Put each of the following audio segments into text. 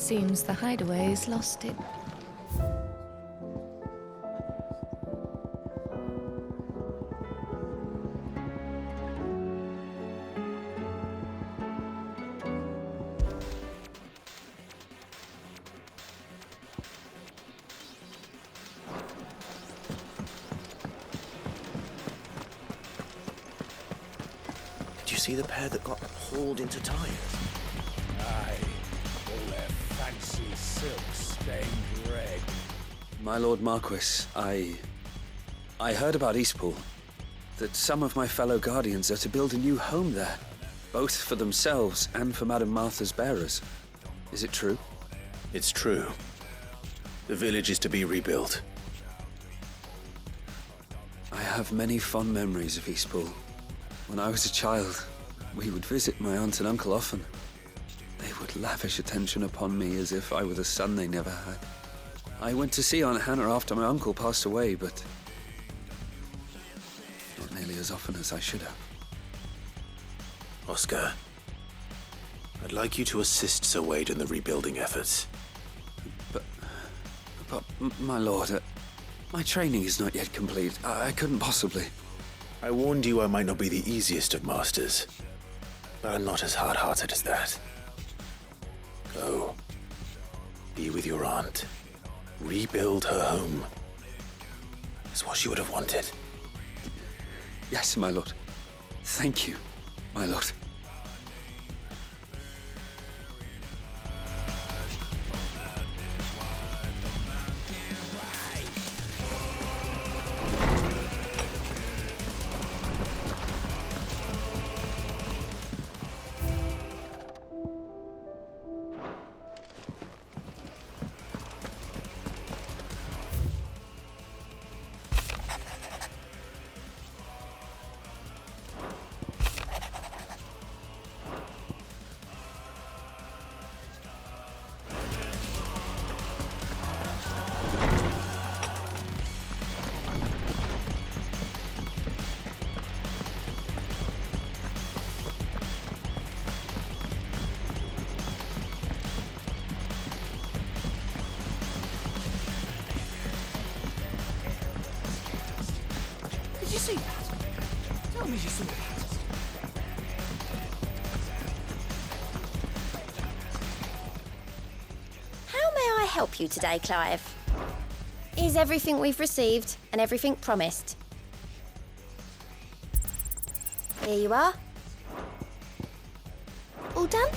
Seems the hideaway's lost it. Did you see the pair that got hauled into tires? Aye, all their fancy silks stained red. My Lord Marquis, I heard about Eastpool. That some of my fellow guardians are to build a new home there, both for themselves and for Madame Martha's bearers. Is it true? It's true. The village is to be rebuilt. I have many fond memories of Eastpool. When I was a child, we would visit my aunt and uncle often. They would lavish attention upon me as if I were the son they never had. I went to see Aunt Hannah after my uncle passed away, but not nearly as often as I should have. Oscar, I'd like you to assist Sir Wade in the rebuilding efforts. But my lord, my training is not yet complete. I couldn't possibly. I warned you I might not be the easiest of masters, but I'm not as hard-hearted as that. Go. Be with your aunt. Rebuild her home. It's what she would have wanted. Yes, my lord. Thank you, my lord. Did you see that? Tell me you saw that. How may I help you today, Clive? Is everything we've received and everything promised? Here you are. All done?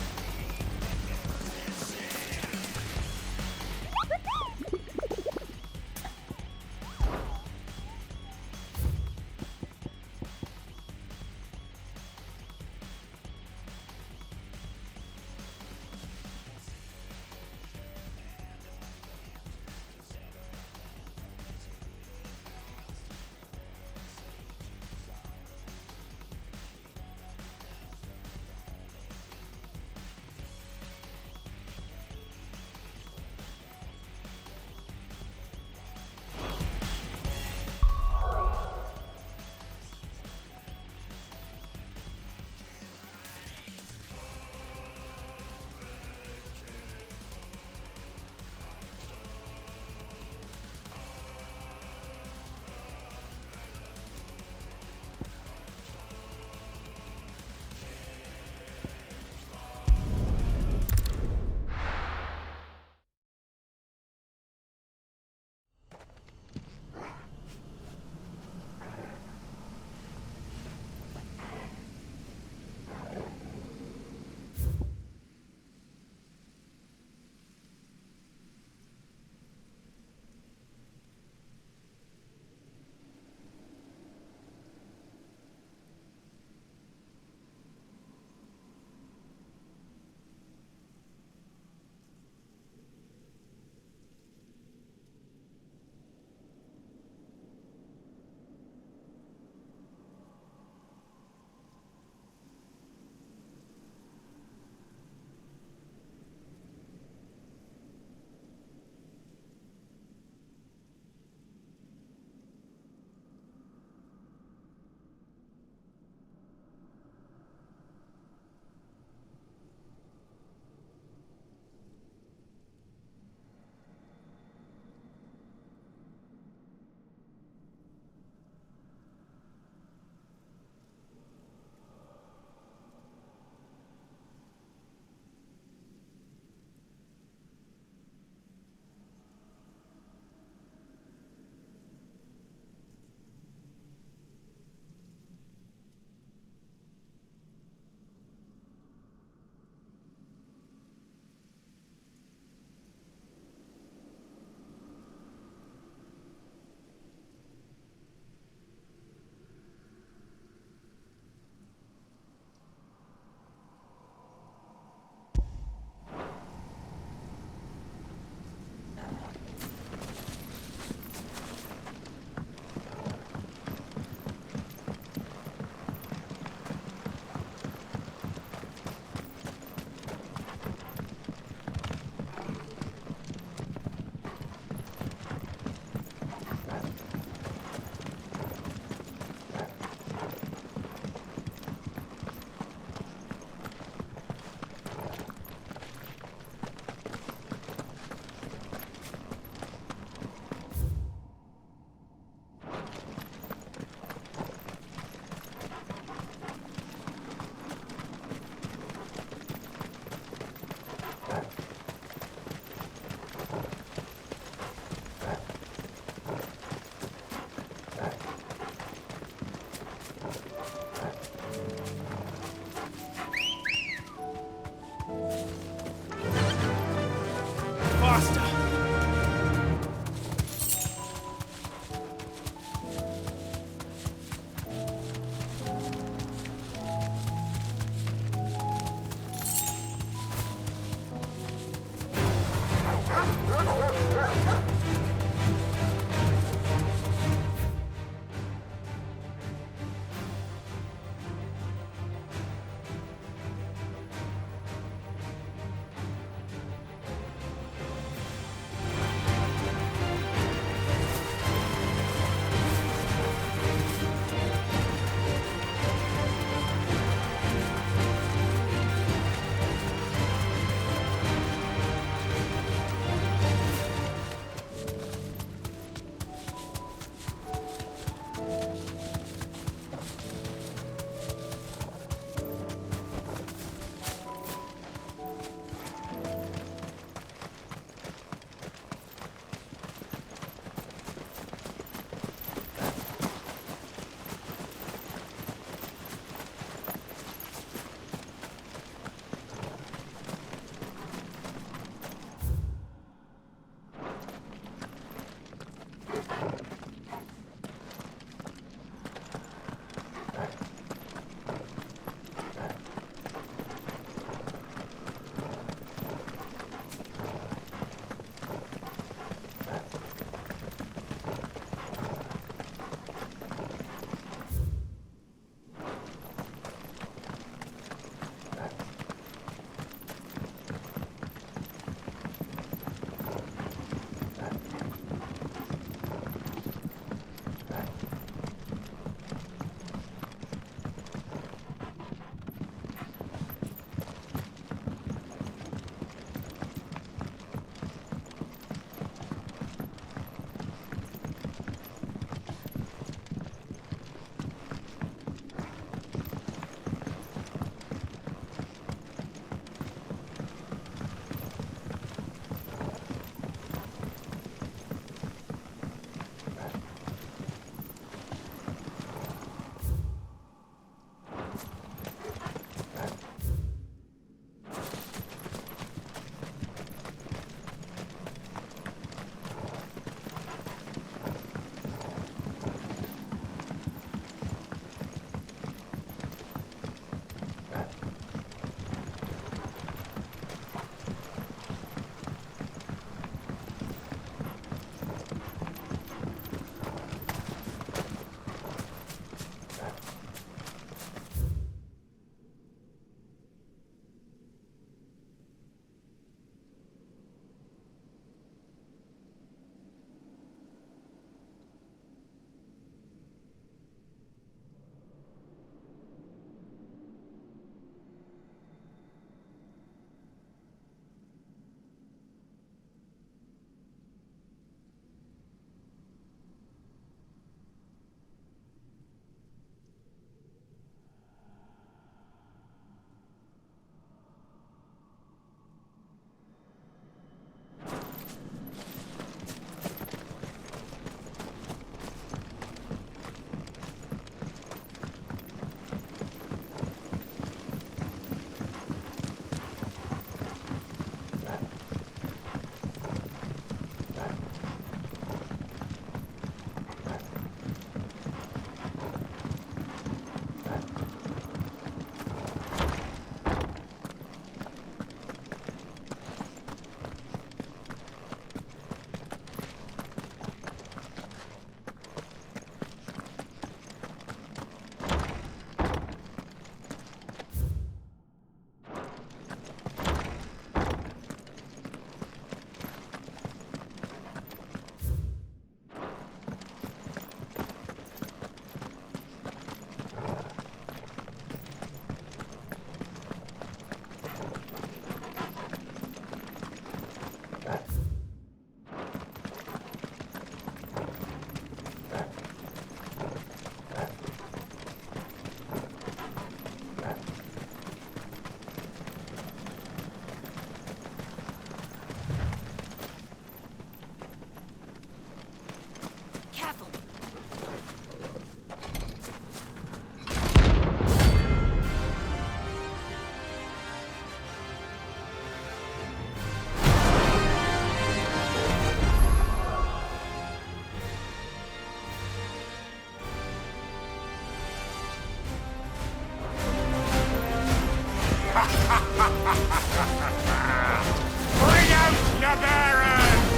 Bring out your bearers!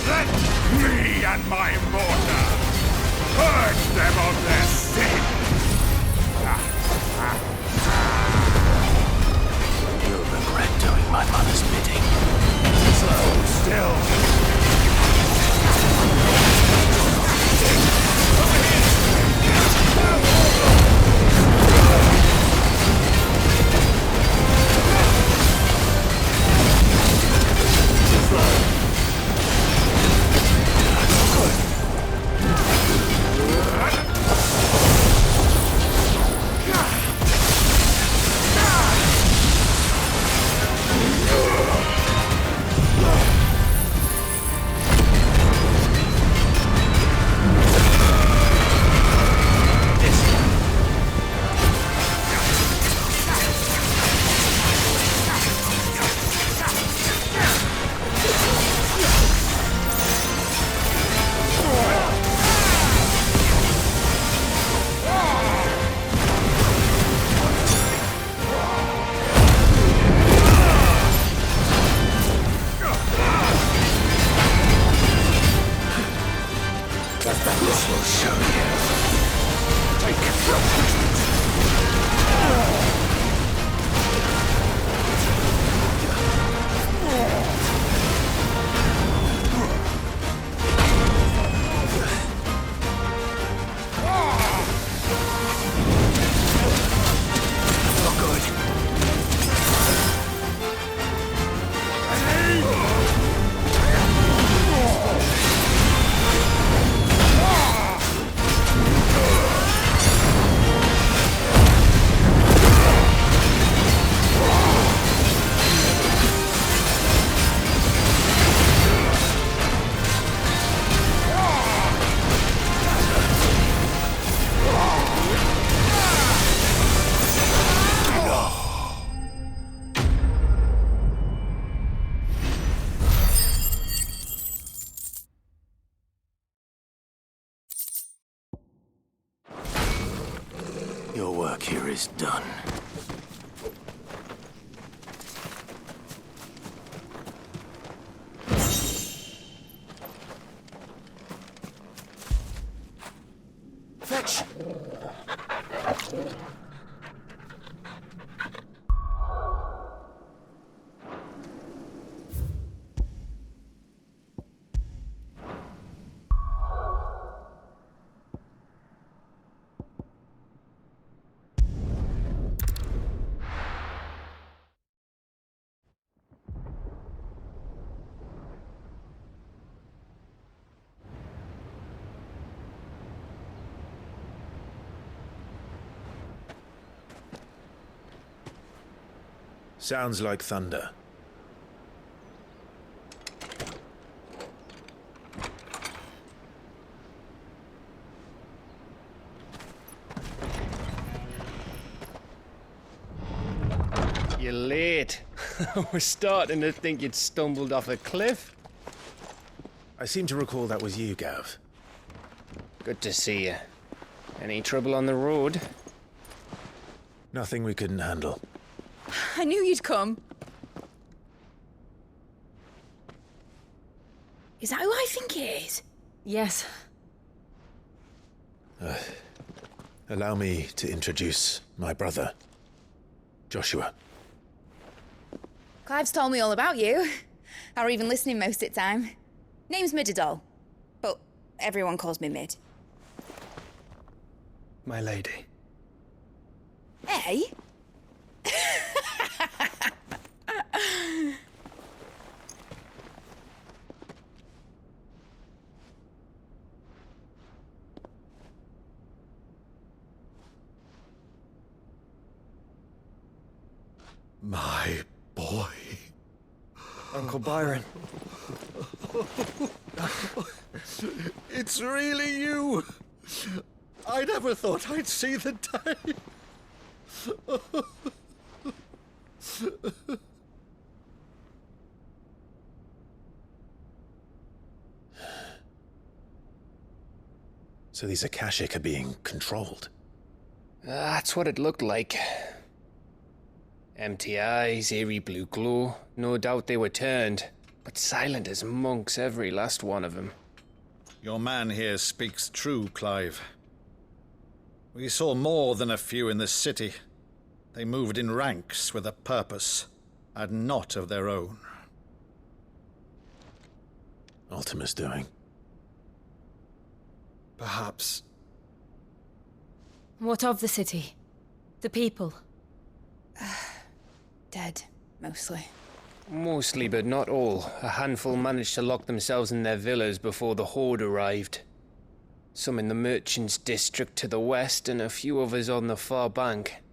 Let me and my mortar purge them of their sin! You'll regret doing my mother's bidding. Slow still! Your work here is done. Fetch! Sounds like thunder. You're late. We're starting to think you'd stumbled off a cliff. I seem to recall that was you, Gav. Good to see you. Any trouble on the road? Nothing we couldn't handle. I knew you'd come. Is that who I think it is? Yes. Allow me to introduce my brother, Joshua. Clive's told me all about you. Or even listening most of the time. Name's Midadol, but everyone calls me Mid. My lady. Hey? My boy. Uncle Byron. It's really you! I never thought I'd see the day. So these Akashic are being controlled. That's what it looked like. Empty eyes, eerie blue glow. No doubt they were turned, but silent as monks, every last one of them. Your man here speaks true, Clive. We saw more than a few in this city. They moved in ranks with a purpose, and not of their own. Ultima's doing. Perhaps. What of the city? The people? Dead, mostly. Mostly, but not all. A handful managed to lock themselves in their villas before the Horde arrived. Some in the merchants' district to the west, and a few others on the far bank.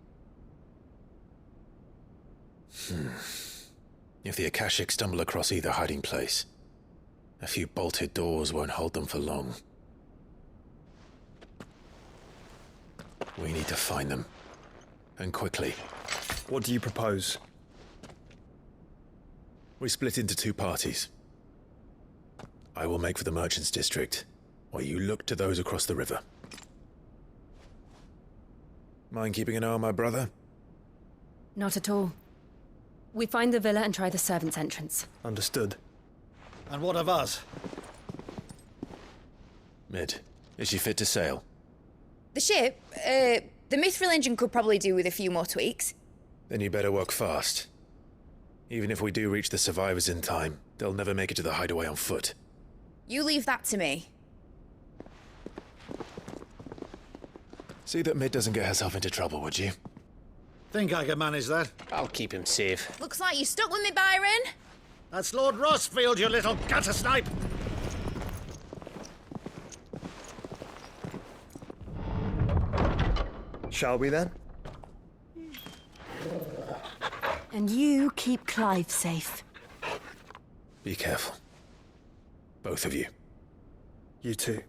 If the Akashic stumble across either hiding place, a few bolted doors won't hold them for long. We need to find them. And quickly. What do you propose? We split into two parties. I will make for the merchants' district, while you look to those across the river. Mind keeping an eye on my brother? Not at all. We find the villa and try the servants' entrance. Understood. And what of us? Mid, is she fit to sail? The ship, the Mithril engine could probably do with a few more tweaks. Then you better work fast. Even if we do reach the survivors in time, they'll never make it to the hideaway on foot. You leave that to me. See that Mid doesn't get herself into trouble, would you? Think I can manage that? I'll keep him safe. Looks like you stuck with me, Byron. That's Lord Rossfield, you little gutter snipe! Shall we then? And you keep Clive safe. Be careful. Both of you. You too.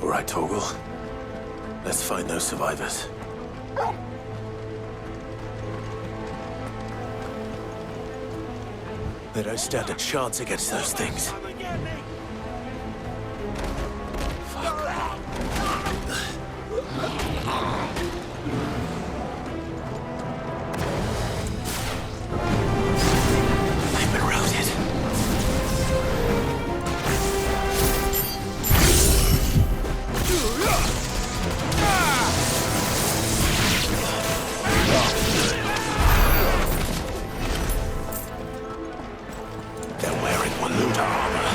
All right, Torgal. Let's find those survivors. They don't stand a chance against those things. They've been routed. They're wearing Waluda armor.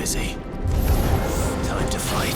busy. Time to fight.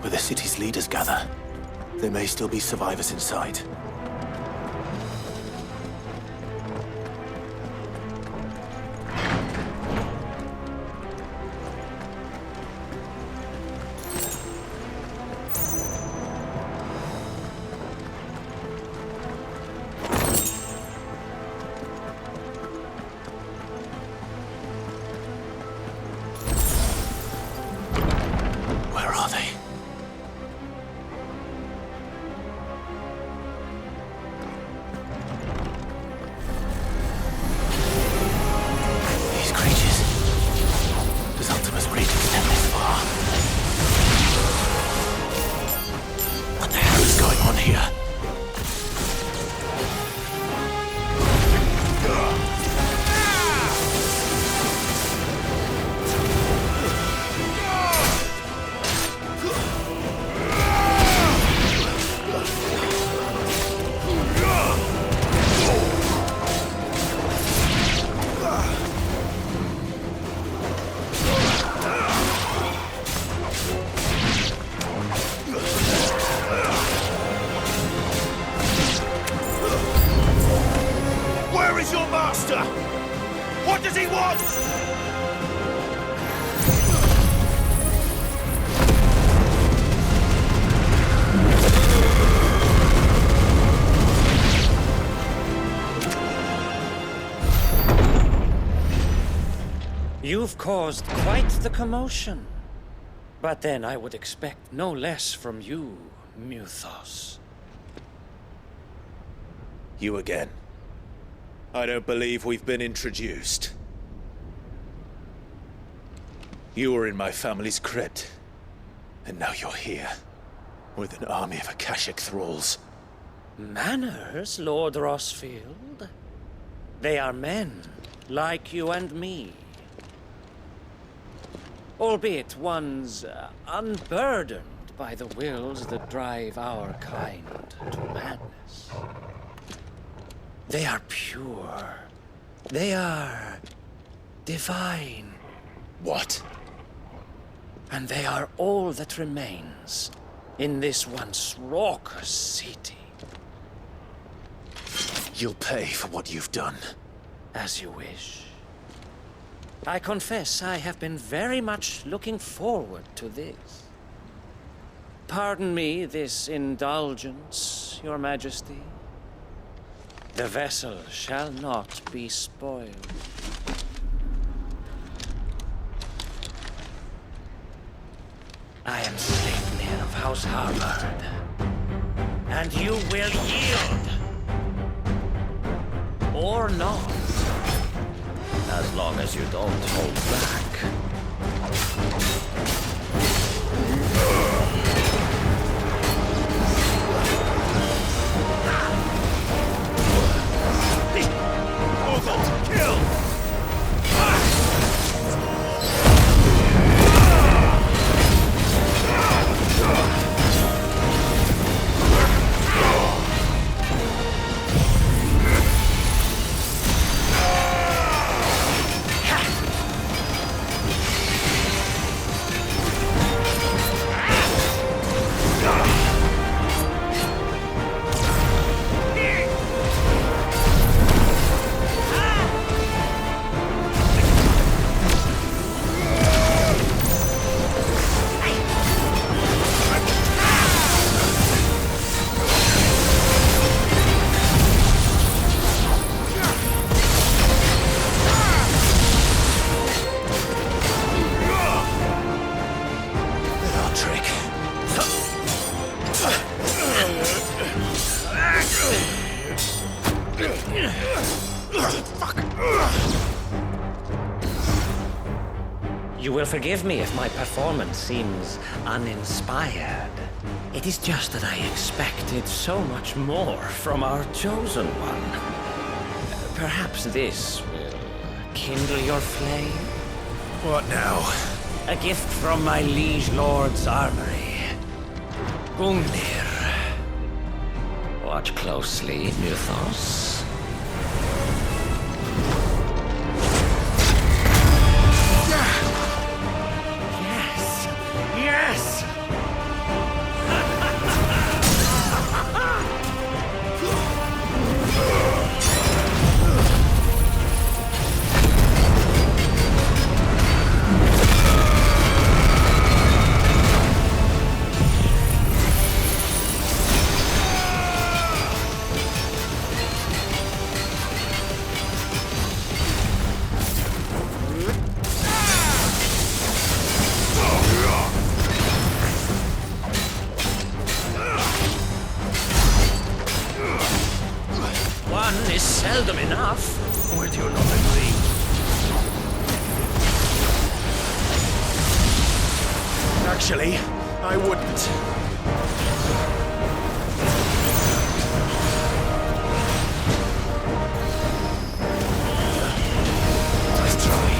Where the city's leaders gather. There may still be survivors inside. Where are they? These creatures. Does Ultima's reach extend this far? What the hell is going on here? Where is your master? What does he want? You've caused quite the commotion. But then I would expect no less from you, Muthos. You again. I don't believe we've been introduced. You were in my family's crypt, and now you're here, with an army of Akashic thralls. Manners, Lord Rossfield? They are men, like you and me. Albeit ones unburdened by the wills that drive our kind to madness. They are pure. They are divine. What? And they are all that remains in this once raucous city. You'll pay for what you've done. As you wish. I confess I have been very much looking forward to this. Pardon me this indulgence, Your Majesty. The vessel shall not be spoiled. I am Sleipnir of House Harbard. And you will yield. Or not. As long as you don't hold back. Kill! You will forgive me if my performance seems uninspired. It is just that I expected so much more from our chosen one. Perhaps this will kindle your flame? What now? A gift from my liege lord's armory. Gungnir. Watch closely, Mythos. Yes! One is seldom enough. Would you not agree? Actually, I wouldn't. Let's try.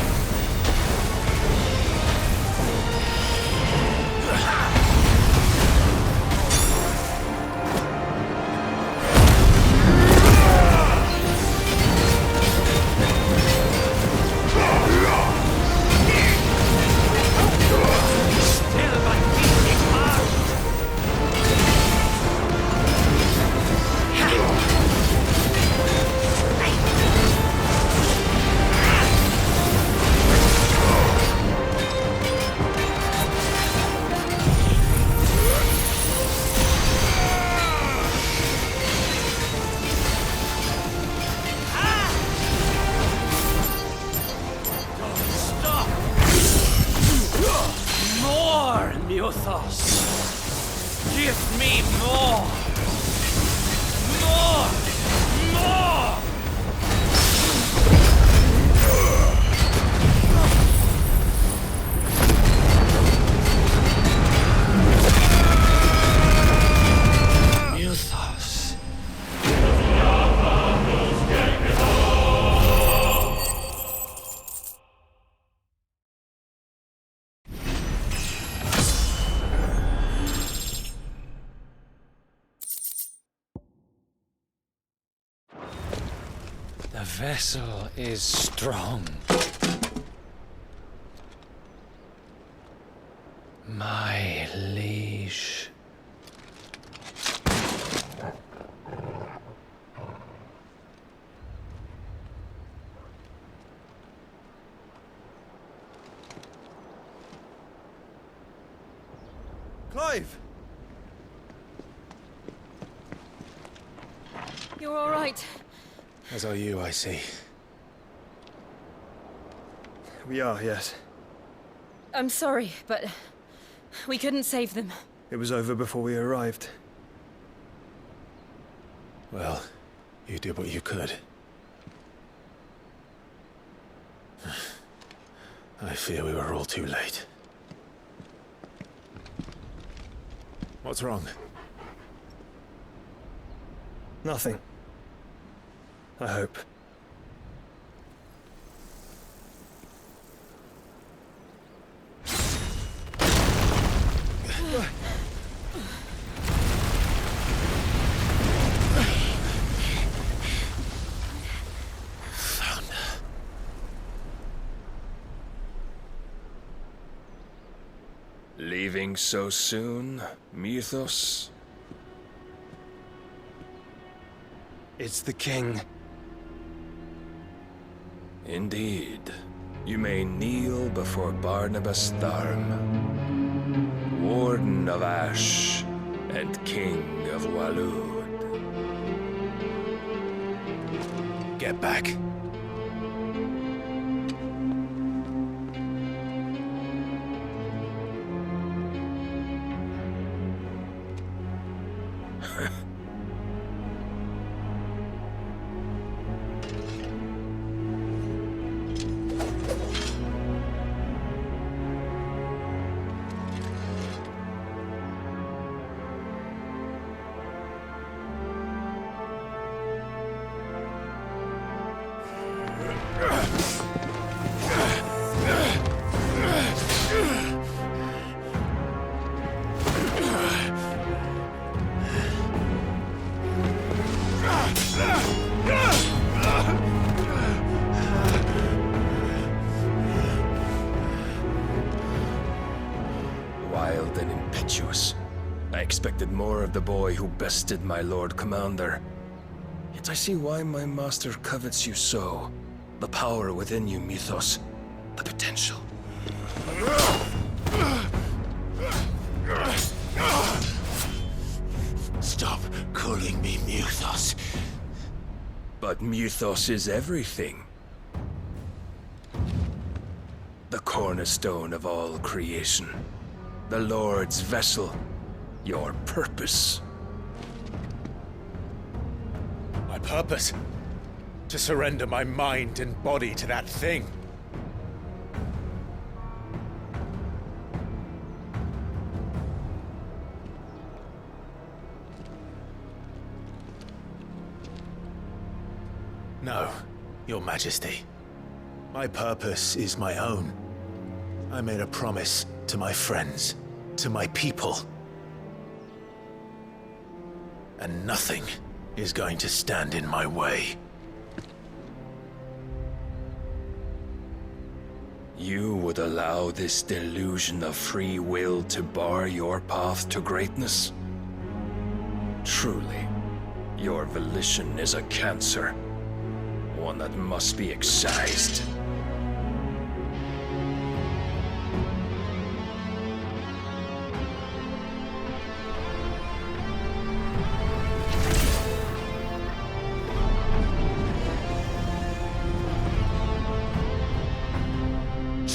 Mythos. Give me more! More! More! Mythos. The vessel is strong. My liege. Clive! You're all right. As are you, I see. We are, yes. I'm sorry, but We couldn't save them. It was over before we arrived. Well, you did what you could. I fear we were all too late. What's wrong? Nothing. I hope. Leaving so soon, Mythos? It's the king. Indeed. You may kneel before Barnabas Tharmr, Warden of Ash and King of Waloed. Get back. Wild and impetuous. I expected more of the boy who bested my Lord Commander. Yet I see why my master covets you so. The power within you, Mythos. The potential. Stop calling me Mythos. But Mythos is everything. The cornerstone of all creation. The Lord's vessel. Your purpose. My purpose? To surrender my mind and body to that thing. No, Your Majesty. My purpose is my own. I made a promise to my friends, to my people. And nothing is going to stand in my way. You would allow this delusion of free will to bar your path to greatness? Truly, your volition is a cancer. One that must be excised.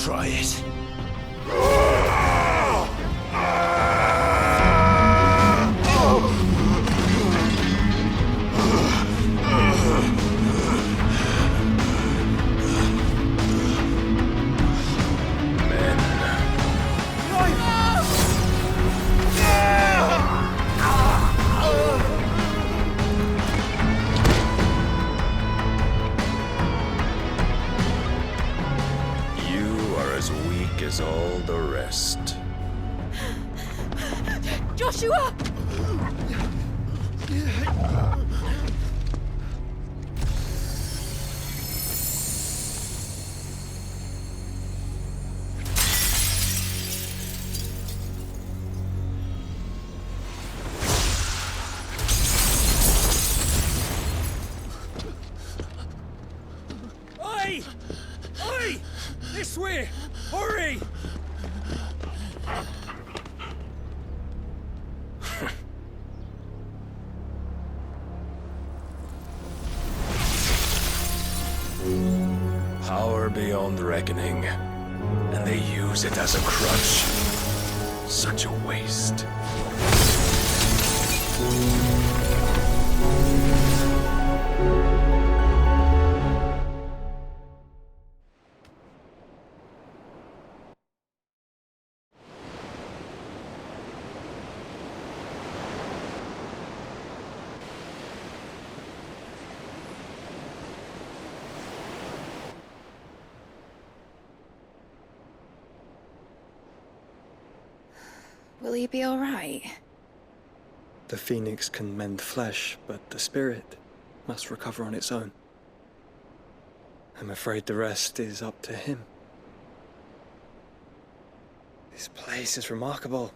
Try it. As all the rest. Joshua! Oi! Oi! This way! Hurry! Power beyond reckoning, and they use it as a crutch. Such a waste. Will he be all right? The phoenix can mend flesh, but the spirit must recover on its own. I'm afraid the rest is up to him. This place is remarkable.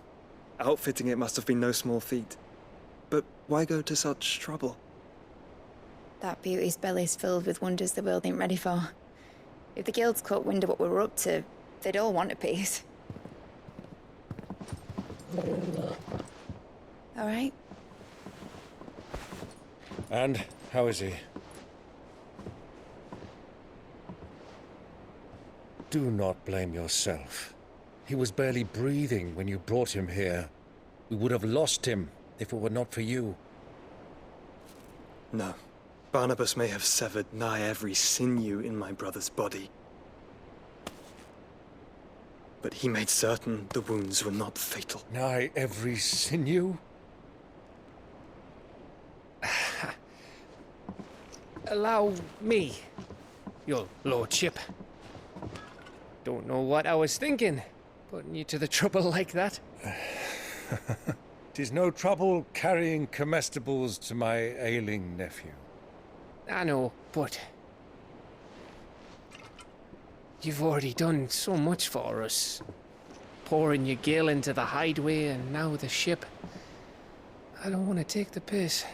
Outfitting it must have been no small feat. But why go to such trouble? That beauty's belly's filled with wonders the world ain't ready for. If the guilds caught wind of what we were up to, they'd all want a piece. All right. And how is he? Do not blame yourself. He was barely breathing when you brought him here. We would have lost him if it were not for you. No. Barnabas may have severed nigh every sinew in my brother's body. But he made certain the wounds were not fatal. Nigh every sinew? Allow me, your lordship. Don't know what I was thinking, putting you to the trouble like that. 'Tis no trouble carrying comestibles to my ailing nephew. I know, but you've already done so much for us. Pouring your gale into the hideaway and now the ship. I don't want to take the piss.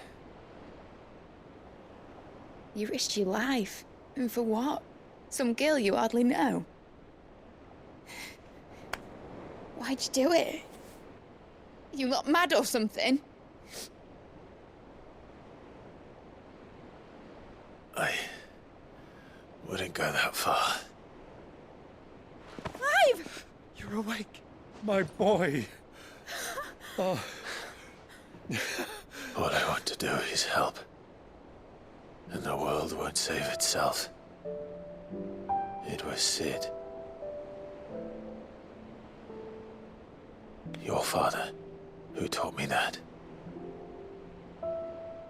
You risked your life. And for what? Some girl you hardly know. Why'd you do it? You got mad or something? I wouldn't go that far. Clive! You're awake, my boy. Oh. All I want to do is help. And the world won't save itself. It was Sid. Your father, who taught me that.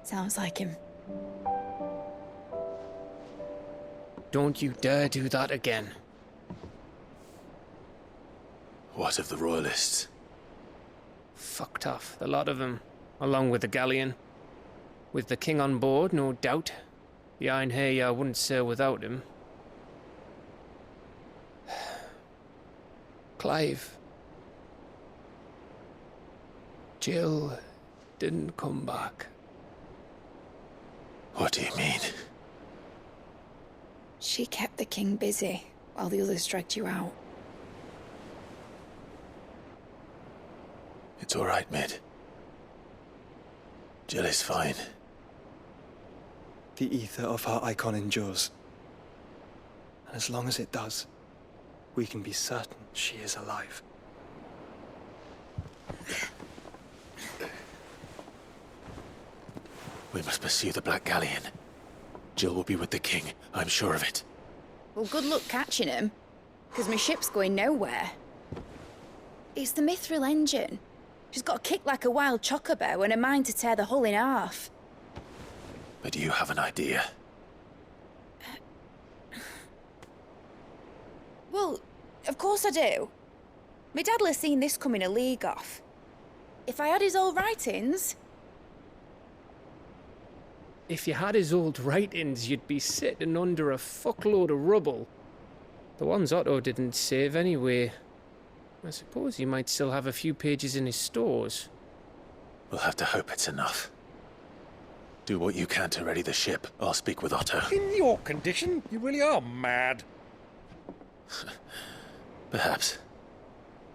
Sounds like him. Don't you dare do that again. What of the Royalists? Fucked off, the lot of them, along with the galleon. With the king on board, no doubt. The Iron Hair wouldn't sail without him. Clive. Jill didn't come back. What do you mean? She kept the king busy while the others dragged you out. It's all right, Mid. Jill is fine. The ether of her icon endures. And as long as it does, we can be certain she is alive. We must pursue the Black Galleon. Jill will be with the king, I'm sure of it. Well, good luck catching him, because my ship's going nowhere. It's the Mithril engine. She's got a kick like a wild chocobo and a mind to tear the hull in half. But you have an idea. Well, of course I do. My dad'll have seen this coming a league off. If I had his old writings... If you had his old writings, you'd be sitting under a fuckload of rubble. The ones Otto didn't save anyway. I suppose he might still have a few pages in his stores. We'll have to hope it's enough. Do what you can to ready the ship. I'll speak with Otto. In your condition, you really are mad. Perhaps.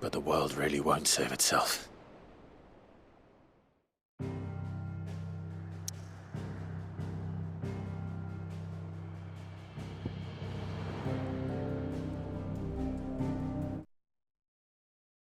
But the world really won't save itself.